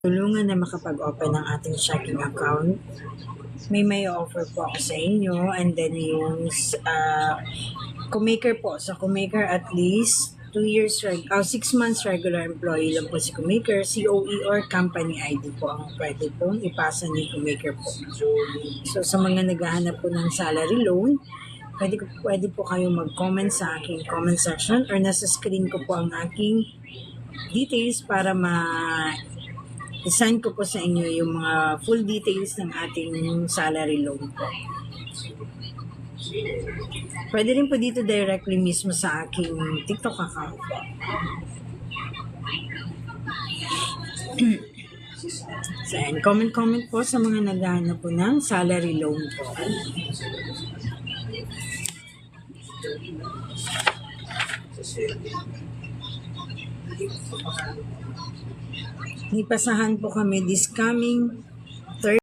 tulungan na makapag-open ng ating checking account, may offer po ako sa inyo. And then yung Kumaker po. Sa Kumaker at least 6 months regular employee lang po si Kumaker. COE or company ID po ang pwede pong ipasa ni Kumaker po. So sa mga naghahanap po ng salary loan, pwede po kayo mag-comment sa aking comment section or nasa screen ko po ang aking details para i-send ko po sa inyo yung mga full details ng ating salary loan po. Pwede rin po dito directly mismo sa aking TikTok account po. So, comment po sa mga naghahanap po ng salary loan po. Ipasahan po kami this coming